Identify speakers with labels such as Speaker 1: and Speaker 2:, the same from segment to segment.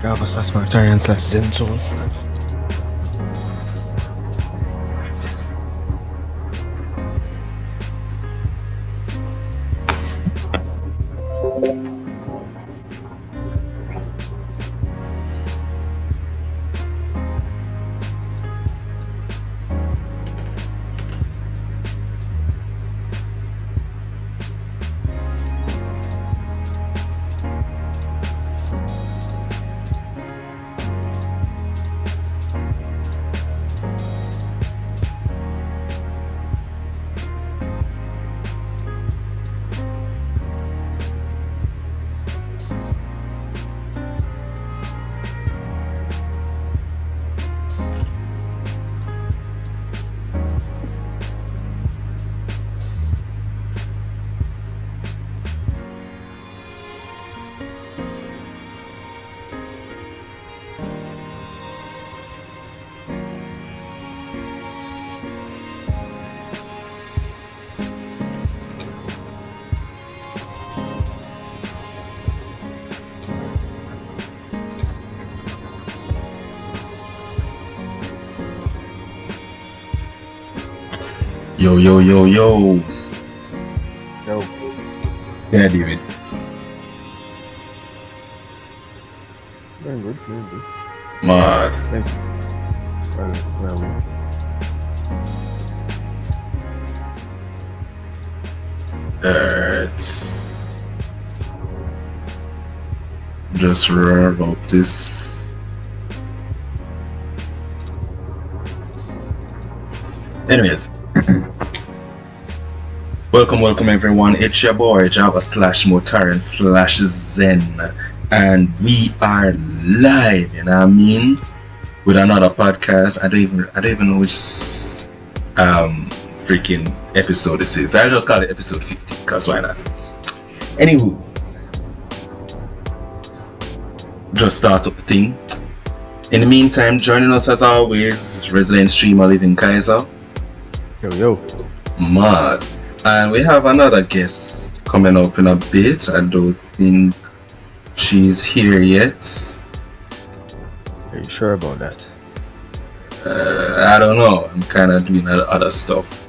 Speaker 1: Java slash Martarian slash Zen Zone.
Speaker 2: Yo.
Speaker 1: Yo.
Speaker 2: Yeah, David.
Speaker 1: Doing good.
Speaker 2: Mad.
Speaker 1: Well,
Speaker 2: Let's just rev up this. Anyways. Welcome everyone. It's your boy Java slash Motaran slash Zen, and we are live, you know what I mean, with another podcast. I don't even know which freaking episode this is. I just call it episode 50 because why not? Anyways, just start up the thing. In the meantime, joining us as always, resident streamer Living Kaiser.
Speaker 1: Yo.
Speaker 2: Mad. And we have another guest coming up in a bit. I don't think she's here yet.
Speaker 1: Are you sure about that?
Speaker 2: I don't know. I'm kind of doing other stuff.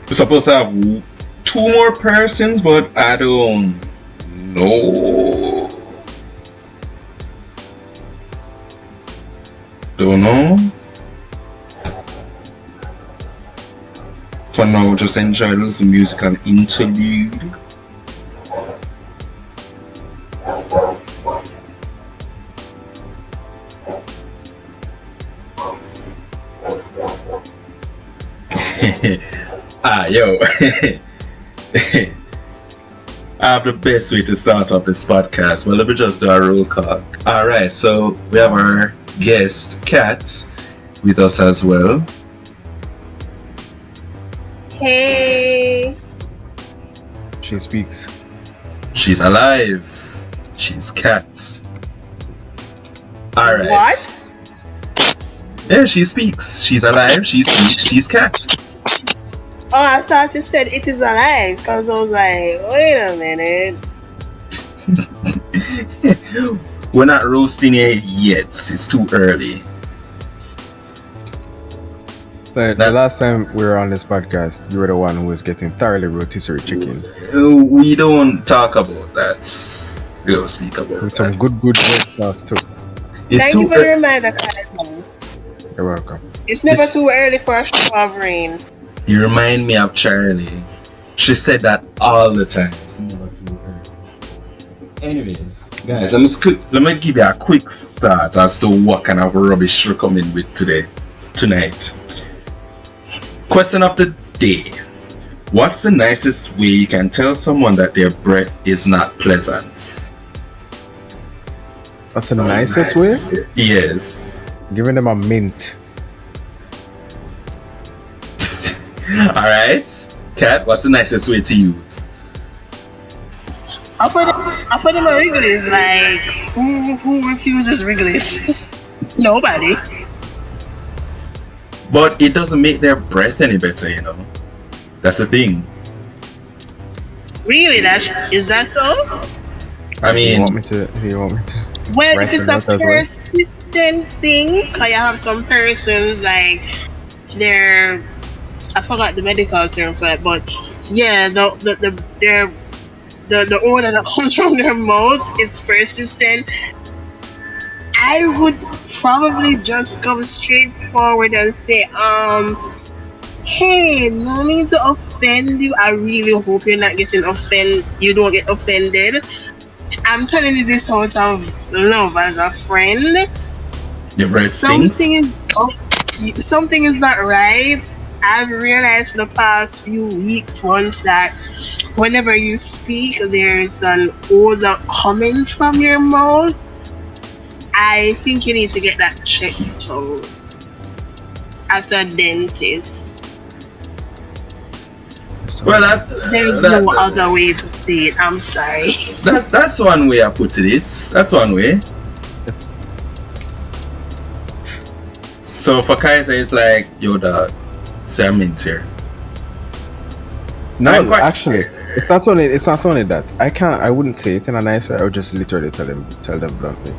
Speaker 2: We're supposed to have 2 more persons, but I don't know. Don't know. For now, just enjoy a little musical interlude. Yo. I have the best way to start off this podcast. Well, let me just do a roll call. Alright, so we have our guest, Kat, with us as well.
Speaker 3: Hey.
Speaker 1: She speaks.
Speaker 2: She's alive. She's Kat. Alright.
Speaker 3: What?
Speaker 2: Yeah, she speaks. She's alive. She speaks. She's Kat.
Speaker 3: Oh, I thought you said it is alive because I was like, wait a minute.
Speaker 2: We're not roasting it yet. It's too early.
Speaker 1: But the last time we were on this podcast, you were the one who was getting thoroughly rotisserie chicken.
Speaker 2: We don't talk about that. We don't speak about
Speaker 1: With
Speaker 2: that.
Speaker 1: some good breakfast too.
Speaker 2: It's
Speaker 3: Thank
Speaker 2: too
Speaker 3: you for the reminder, Kaiser.
Speaker 1: You're welcome.
Speaker 3: It's never too early for a shower of rain.
Speaker 2: You remind me of Charlie. She said that all the time. It's never too early. Anyways, guys, let me give you a quick thought as to what kind of rubbish we're coming with tonight. Question of the day. What's the nicest way you can tell someone that their breath is not pleasant?
Speaker 1: That's the nicest way?
Speaker 2: Yes.
Speaker 1: Giving them a mint.
Speaker 2: Alright. Kat, what's the nicest way to use?
Speaker 3: I put them a Wrigley's. Like, who refuses Wrigley's? Nobody.
Speaker 2: But it doesn't make their breath any better, you know. That's the thing.
Speaker 3: Really, is that so?
Speaker 2: I
Speaker 1: Do you
Speaker 2: mean,
Speaker 1: want me to? Do you want me to
Speaker 3: Well, if
Speaker 1: write
Speaker 3: it's
Speaker 1: it
Speaker 3: the
Speaker 1: out as well?
Speaker 3: persistent thing, cause you have some persons like they're, I forgot the medical term for it, but yeah, the odor that comes from their mouth is persistent. I would probably just come straight forward and say, hey, no need to offend you. I really hope you're not getting you don't get offended. I'm telling you this out of love as a friend.
Speaker 2: your breath
Speaker 3: Something
Speaker 2: stinks.
Speaker 3: is something is not right. I've realized for the past few weeks, months, that whenever you speak, there's an odor coming from your mouth. I think you need to get that checked out at a dentist.
Speaker 2: Well, that,
Speaker 3: There's
Speaker 2: that,
Speaker 3: no
Speaker 2: that
Speaker 3: other way to say it. I'm sorry.
Speaker 2: that's one way I put it. That's one way. So for Kaiser, it's like, yo, dog, say I'm in here.
Speaker 1: No,
Speaker 2: I'm quite-
Speaker 1: actually, it's not only that. I wouldn't say it in a nice way. I would just literally tell them bluntly.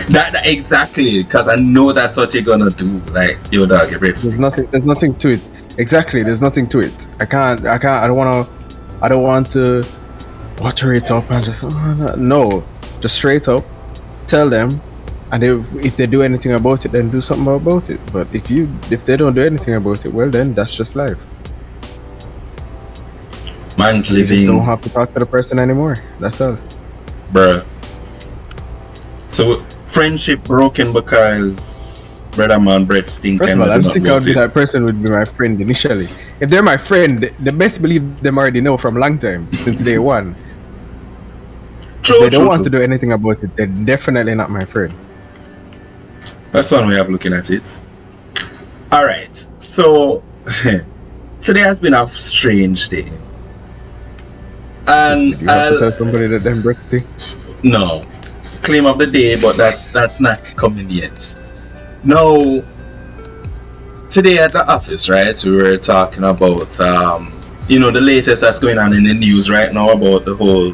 Speaker 2: That exactly, because I know that's what you're gonna do. Like, yo, dog, your breath
Speaker 1: There's
Speaker 2: stinks.
Speaker 1: nothing to it. Exactly, there's nothing to it. I don't want to butter it up and just no, just straight up tell them, and if they do anything about it, then do something about it. But if they don't do anything about it, well, then that's just life.
Speaker 2: Man's
Speaker 1: You just
Speaker 2: living,
Speaker 1: don't have to talk to the person anymore. That's all.
Speaker 2: bruh. So friendship broken because brother man bread stink.
Speaker 1: First of
Speaker 2: and
Speaker 1: all,
Speaker 2: we
Speaker 1: I
Speaker 2: do
Speaker 1: don't
Speaker 2: not
Speaker 1: think I would
Speaker 2: want
Speaker 1: be
Speaker 2: it.
Speaker 1: that person would be my friend initially. If they're my friend, the best believe them already know from long time, since day one.
Speaker 2: True,
Speaker 1: If they don't
Speaker 2: true,
Speaker 1: want
Speaker 2: true.
Speaker 1: to do anything about it, they're definitely not my friend.
Speaker 2: That's one way of looking at it. All right, so today has been a strange day, and
Speaker 1: Did you have to tell somebody that them breath stink?
Speaker 2: no claim of the day, but that's not coming yet. No, today at the office, right? We were talking about the latest that's going on in the news right now about the whole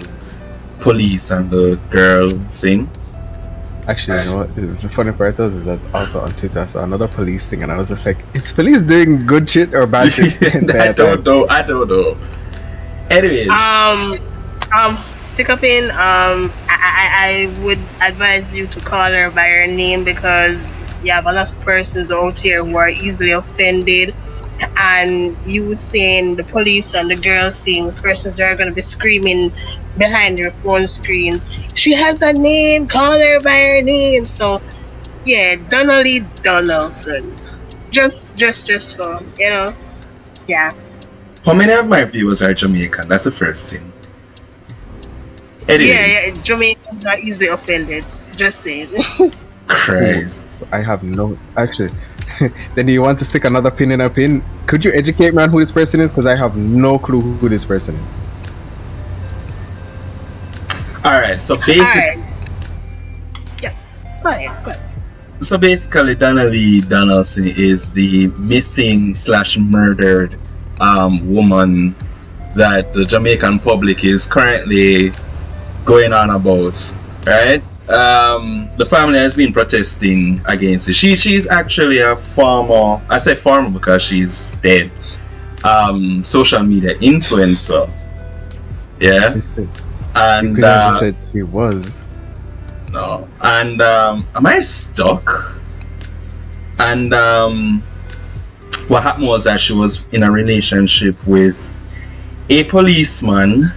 Speaker 2: police and the girl thing.
Speaker 1: Actually, you know what? The funny part is that also on Twitter I saw another police thing, and I was just like, is police doing good shit or bad shit? the entire
Speaker 2: I don't
Speaker 1: time?
Speaker 2: know. I don't know. Anyways,
Speaker 3: Stick up in. I would advise you to call her by her name, because you have a lot of persons out here who are easily offended. And you saying the police and the girl saying persons are going to be screaming behind their phone screens. She has a name. Call her by her name. So yeah, Donnelly Donaldson. Just for yeah.
Speaker 2: how many of my viewers are Jamaican? That's the first thing. Anyways,
Speaker 3: Yeah, Jamaicans are easily offended. Just saying.
Speaker 2: Christ.
Speaker 1: I have no actually. Then do you want to stick another pin in a pin? Could you educate me on who this person is? Because I have no clue who this person is.
Speaker 2: All right, so
Speaker 3: Alright. Yeah. Go ahead.
Speaker 2: So basically, Donnelly Donaldson is the missing / murdered woman that the Jamaican public is currently going on about, right? The family has been protesting against it. She's actually a farmer. I say farmer because she's dead. Social media influencer. Yeah,
Speaker 1: You
Speaker 2: and
Speaker 1: could have just said he was.
Speaker 2: no, and am I stuck? And what happened was that she was in a relationship with a policeman,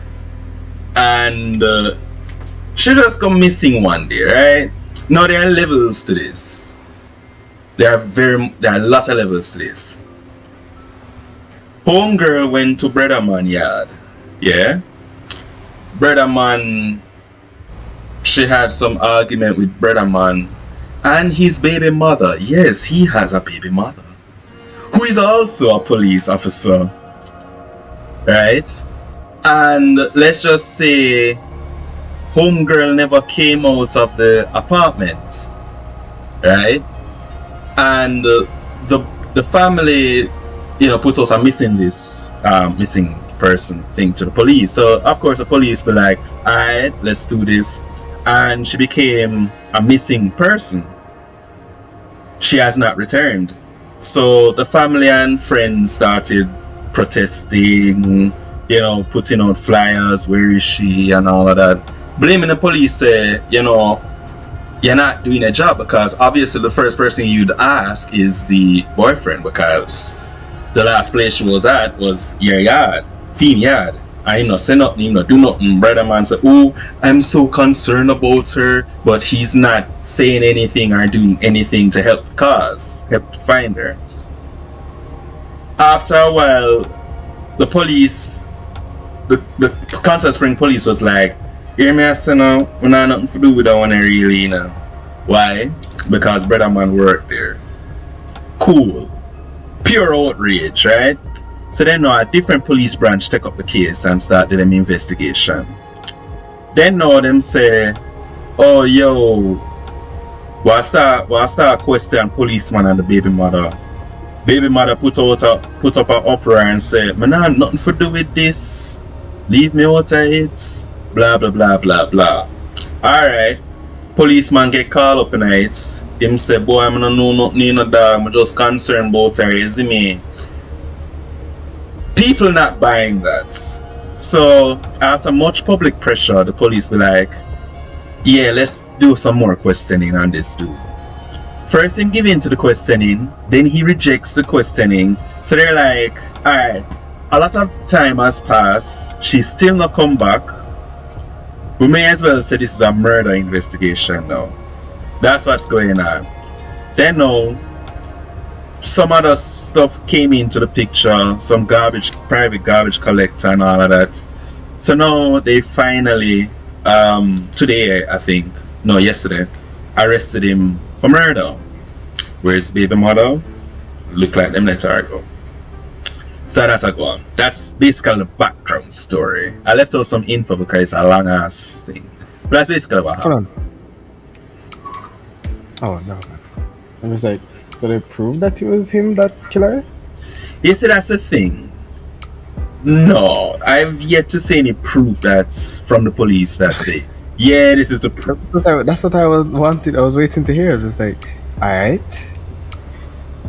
Speaker 2: and she just got missing one day, right? Now there are levels to this. There are a lot of levels to this. Homegirl went to Brother Man yard, yeah. Brother Man, she had some argument with Brother Man and his baby mother. Yes, he has a baby mother who is also a police officer, right? And let's just say homegirl never came out of the apartment, right? And the family, put us a missing list, missing person thing to the police. So of course the police be like, alright, let's do this. And she became a missing person. She has not returned. So the family and friends started protesting, you know, putting out flyers, where is she, and all of that. Blaming the police, you know, you're not doing a job, because obviously the first person you'd ask is the boyfriend, because the last place she was at was your yard, Fiend yard. And him not say nothing, him not do nothing. Brother man say, oh, I'm so concerned about her, but he's not saying anything or doing anything to help the cause, help to find her. After a while, the police, the Kansas Spring police was like, hear me, I say no, we not nothing to do with that one really, you know. Why? Because brother man worked there. Cool. Pure outrage, right? So then now a different police branch take up the case and start doing them investigation. Then now them say, oh yo, we'll start question policeman and the baby mother. Baby mother put up an uproar and say, man, I have nothing to do with this. Leave me out of it. Blah blah blah blah blah. Alright. Policeman get called up in it. Him say, boy, I'm not know nothing in a dog, I'm just concerned about her, you see me? People not buying that. So after much public pressure, the police be like, yeah, let's do some more questioning on this dude. First him give in to the questioning, then he rejects the questioning. So they're like, alright, a lot of time has passed, she's still not come back. We may as well say this is a murder investigation now. That's what's going on. Then now, some other stuff came into the picture, some private garbage collector and all of that. So now they finally, today I think, no, yesterday, arrested him for murder. Where's baby mother? Look like them let her go. So that's a go on. That's basically the background story. I left out some info because it's a long ass thing. But that's basically what happened.
Speaker 1: Hold on. Oh no. I was like, so they proved that it was him that killed her?
Speaker 2: You see, that's the thing. No, I've yet to see any proof that's from the police that say, yeah, this is the proof.
Speaker 1: That's what I was waiting to hear. Just like, alright.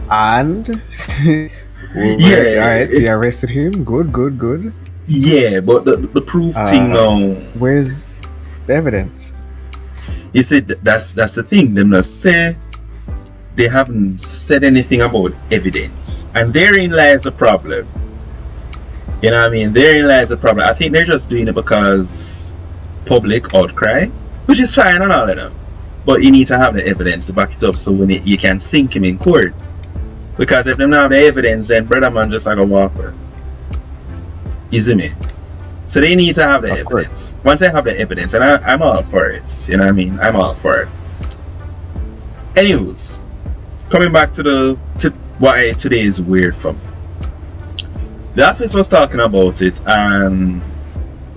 Speaker 1: And
Speaker 2: yeah,
Speaker 1: alright, so you arrested him. Good.
Speaker 2: Yeah, but the proof thing now.
Speaker 1: Where's the evidence?
Speaker 2: You see, that's the thing. Them not say they haven't said anything about evidence, and therein lies the problem. You know what I mean? Therein lies the problem. I think they're just doing it because public outcry, which is fine and all of them. But you need to have the evidence to back it up, so when you can sink him in court. Because if they don't have the evidence, then brother man just like a walker. You see me? So they need to have the evidence. Once they have the evidence, and I'm all for it. You know what I mean? I'm all for it. Anyways, coming back to why today is weird for me. The office was talking about it, and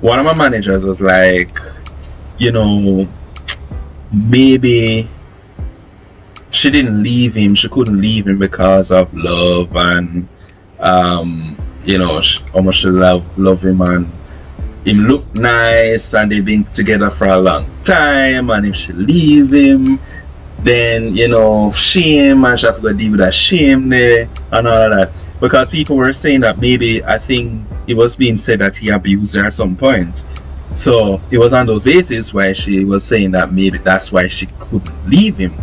Speaker 2: one of my managers was like, you know, maybe she didn't leave him, she couldn't leave him because of love, and you know, how much she love him, and him look nice, and they've been together for a long time, and if she leave him, then, you know, shame, and she have to go deal with that shame there and all of that. Because people were saying that maybe, I think it was being said that he abused her at some point. So it was on those bases why she was saying that maybe that's why she couldn't leave him.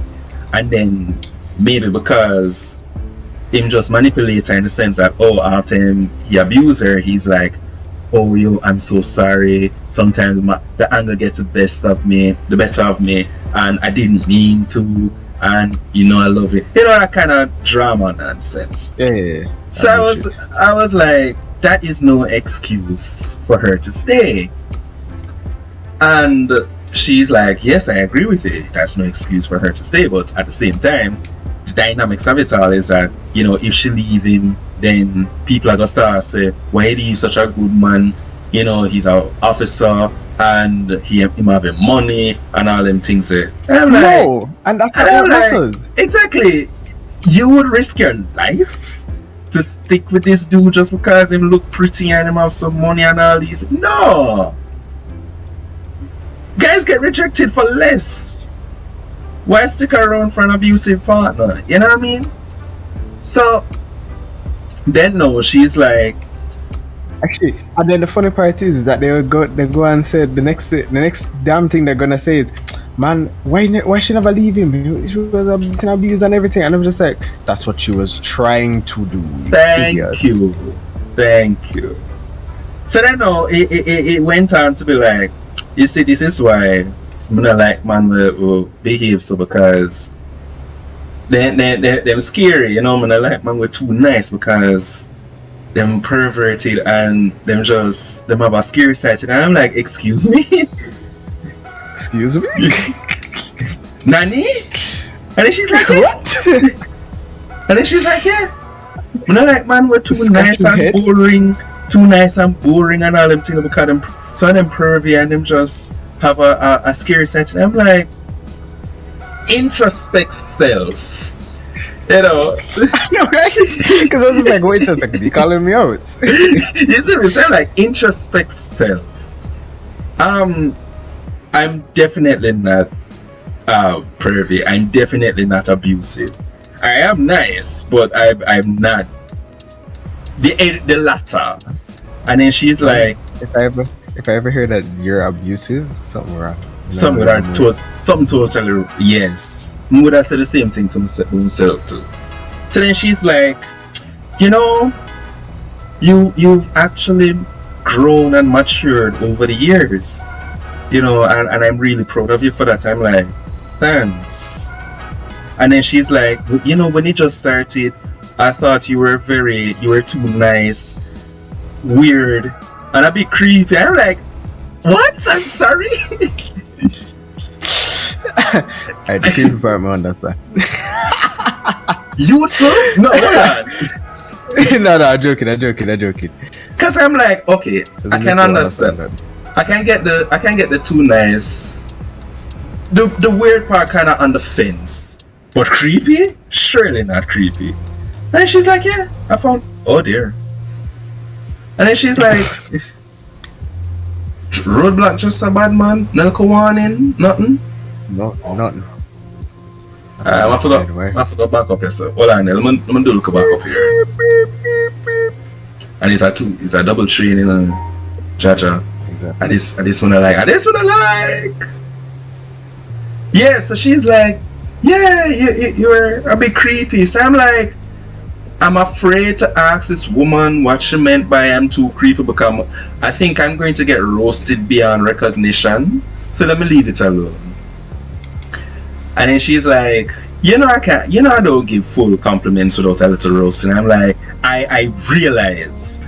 Speaker 2: And then maybe because him just manipulate her in the sense that, oh, after he abused her, he's like, oh, yo, I'm so sorry. Sometimes the anger gets the better of me, and I didn't mean to, and you know I love it. You know, that kind of drama nonsense.
Speaker 1: Yeah.
Speaker 2: So I was like, that is no excuse for her to stay. And she's like, yes, I agree with it. That's no excuse for her to stay. But at the same time, the dynamics of it all is that, you know, if she leave him, then people are gonna start say, why is he such a good man? You know, he's an officer, and him having money and all them things. I'm
Speaker 1: no, and that's not what matters.
Speaker 2: Exactly. You would risk your life to stick with this dude just because him look pretty and him have some money and all these. No! Guys get rejected for less. Why stick around for an abusive partner? You know what I mean? So, then no, she's like,
Speaker 1: Actually, and then the funny part is that they go and say the next damn thing they're gonna say is, man, why she never leave him? She was abused and everything, and I'm just like, that's what she was trying to do.
Speaker 2: Thank you. So then no, it went on to be like, you see, this is why I'm not like man will behave so, because they're scary, you know. I'm not like man we're too nice because them perverted and them have a scary side. And I'm like, excuse me?
Speaker 1: Excuse me?
Speaker 2: Nani? And then she's like, what? And then she's like, yeah. I'm not like, man, we're too nice and boring. Too nice and boring and all them things because some of them pervy and them just have a scary side. And I'm like, introspect self. You know,
Speaker 1: no, right? Because I was just like, wait a second, you calling me out?
Speaker 2: You see me say like introspect self. I'm definitely not pervy. I'm definitely not abusive. I am nice, but I'm not the latter. And then she's like,
Speaker 1: if I ever hear that you're abusive, something wrong.
Speaker 2: Something totally, yes. I would have said the same thing to myself too. So then she's like, you know, you've actually grown and matured over the years, you know, and I'm really proud of you for that. I'm like, thanks. And then she's like, you know, when you just started, I thought you were too nice, weird, and a bit creepy. I'm like, what? I'm sorry.
Speaker 1: I creepy part me understand.
Speaker 2: You too? No, hold on.
Speaker 1: no, I'm joking.
Speaker 2: Cause I'm like, okay, I can understand. I can get the too nice. The weird part kind of on the fence, but creepy? Surely not creepy. And she's like, yeah, I found. Oh dear. And then she's like, roadblock just a bad man. No warning, nothing.
Speaker 1: No, nothing.
Speaker 2: I forgot back up here, sir. Hold on, let me do look back up here. And it's a double training and Jaja.
Speaker 1: Exactly.
Speaker 2: I just wanna like. Yeah, so she's like, yeah, you're a bit creepy. So I'm like, I'm afraid to ask this woman what she meant by I'm too creepy because I think I'm going to get roasted beyond recognition. So let me leave it alone. And then she's like, I don't give full compliments without a little roasting. I'm like, I realized.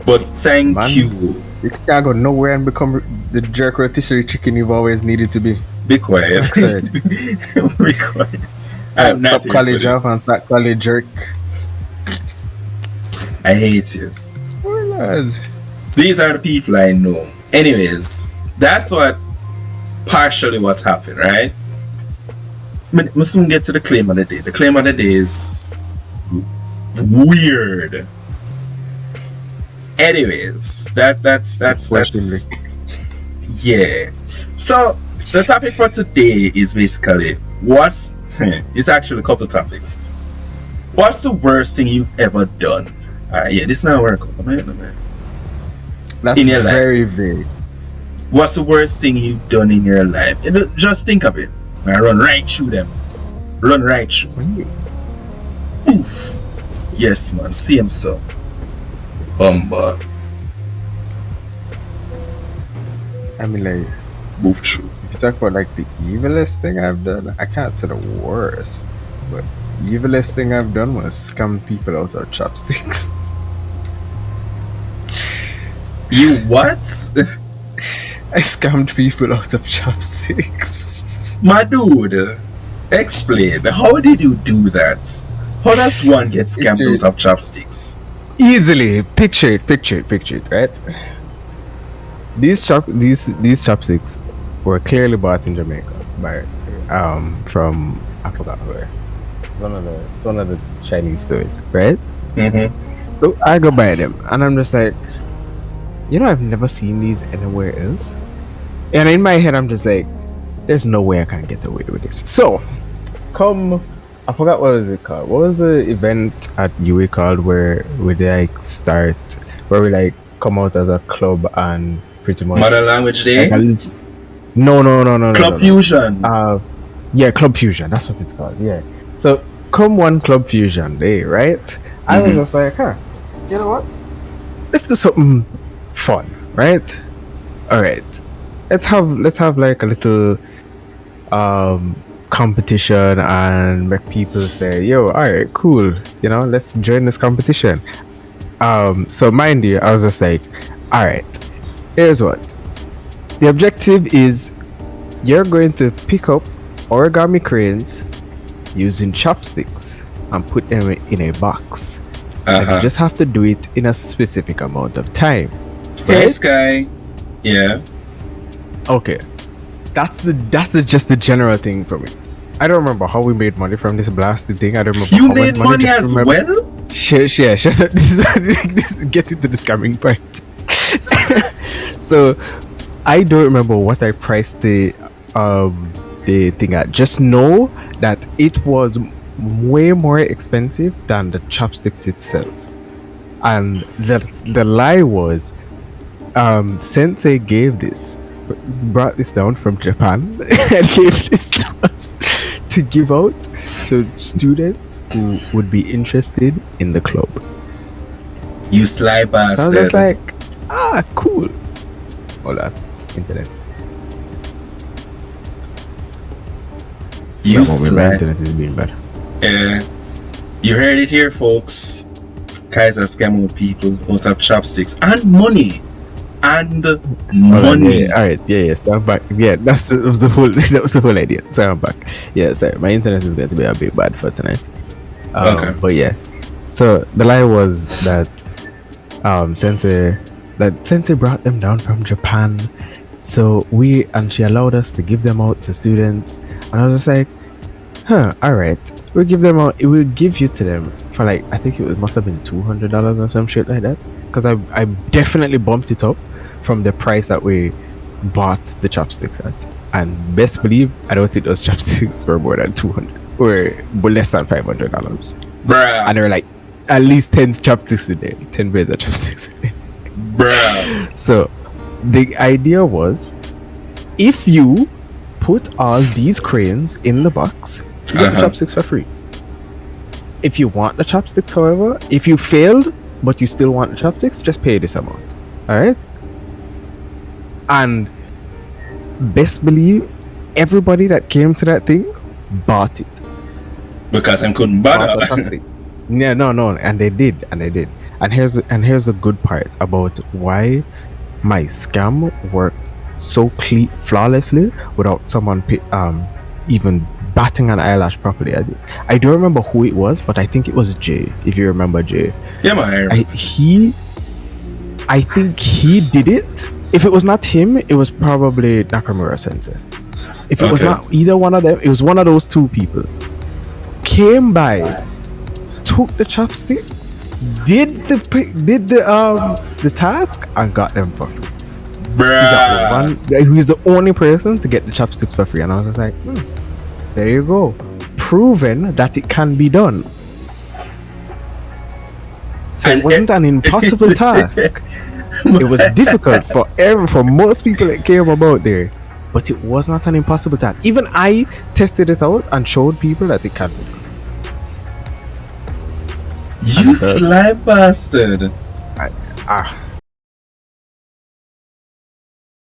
Speaker 2: But thank you.
Speaker 1: You can't go nowhere and become the jerk rotisserie chicken you've always needed to be.
Speaker 2: Be quiet. Be quiet. I'm not
Speaker 1: Stop college off and start college jerk.
Speaker 2: I hate you.
Speaker 1: Oh, Lord.
Speaker 2: These are the people I know. Anyways, that's partially what's happened, right? We soon get to the claim of the day. The claim of the day is weird. Anyways, that's yeah. So the topic for today is basically it's actually a couple of topics. What's the worst thing you've ever done? Yeah, this is not work.
Speaker 1: That's
Speaker 2: in your
Speaker 1: very
Speaker 2: life.
Speaker 1: vague.
Speaker 2: What's the worst thing you've done in your life? Just think of it. I run right through them. Run right through. Oof. Yes, man. See him so. Bumba.
Speaker 1: I mean, like,
Speaker 2: move through.
Speaker 1: If you talk about like the evilest thing I've done, I can't say the worst, but the evilest thing I've done was scam people out of chopsticks.
Speaker 2: You what?
Speaker 1: I scammed people out of chopsticks.
Speaker 2: My dude, explain. How did you do that? How does one get scammed out of chopsticks?
Speaker 1: Easily. Picture it, right? These chopsticks were clearly bought in Jamaica by from I forgot where. it's one of the Chinese stores, right?
Speaker 2: Mm-hmm.
Speaker 1: So I go buy them, and I'm just like, I've never seen these anywhere else. And in my head, I'm just like, there's no way I can get away with this. So, I forgot what was it called. What was the event at UA called where we like start, where we like come out as a club and pretty much
Speaker 2: Mother Language Day?
Speaker 1: like, at least, no.
Speaker 2: Club Fusion.
Speaker 1: Yeah, Club Fusion. That's what it's called. Yeah. So come one Club Fusion day, right? I was just like, you know what? Let's do something fun, right? All right. Let's have like a little competition and make people say, yo, all right, cool. Let's join this competition. So mind you, I was just like, all right, here's what. The objective is you're going to pick up origami cranes using chopsticks and put them in a box. And you just have to do it in a specific amount of time.
Speaker 2: Yes, guy. Yeah.
Speaker 1: Okay. That's just the general thing for me. I don't remember how we made money from this blasted thing. I don't remember.
Speaker 2: You
Speaker 1: how
Speaker 2: made
Speaker 1: much
Speaker 2: money as well?
Speaker 1: This get into the scamming part. So I don't remember what I priced the thing at. Just know that it was way more expensive than the chopsticks itself. And the lie was Sensei brought this down from Japan and gave this to us to give out to students who would be interested in the club.
Speaker 2: You sly bastard.
Speaker 1: So I was just like, cool. Hold on, internet.
Speaker 2: You sly.
Speaker 1: Internet is being bad.
Speaker 2: Yeah. You heard it here, folks. Kaiser scamming people out of chopsticks and money. And money.
Speaker 1: Yeah. All right, yeah, so I'm back. Yeah, that was the whole idea. So I'm back. Yeah, sorry, my internet is going to be a bit bad for tonight.
Speaker 2: Okay.
Speaker 1: But yeah, so the lie was that Sensei brought them down from Japan. So she allowed us to give them out to students, and I was just like, all right, we'll give them out. It will give you to them for like, I think must have been $200 or some shit like that, because I definitely bumped it up from the price that we bought the chopsticks at, and best believe I don't think those chopsticks were more than $200 or less than $500.
Speaker 2: Bruh.
Speaker 1: And there were like at least 10 chopsticks in there, 10 pairs of chopsticks in there.
Speaker 2: Bruh.
Speaker 1: So the idea was, if you put all these cranes in the box, you get the chopsticks for free. If you want the chopsticks, however, if you failed but you still want the chopsticks, just pay this amount. Alright? And best believe everybody that came to that thing bought it.
Speaker 2: Because I couldn't bother.
Speaker 1: Yeah, no, and they did. And here's the good part about why my scam worked so flawlessly without someone even batting an eyelash properly. I don't remember who it was, but I think it was Jay. If you remember Jay,
Speaker 2: yeah, man.
Speaker 1: I think he did it. If it was not him, it was probably Nakamura Sensei. If it was not either one of them, it was one of those two people. Came by, took the chopstick, did the task, and got them for free. He was the only person to get the chopsticks for free, and I was just like, there you go, proven that it can be done. So it wasn't an impossible task. It was difficult for most people that came about there, but it was not an impossible task. Even I tested it out and showed people that it can be done.
Speaker 2: You sly bastard.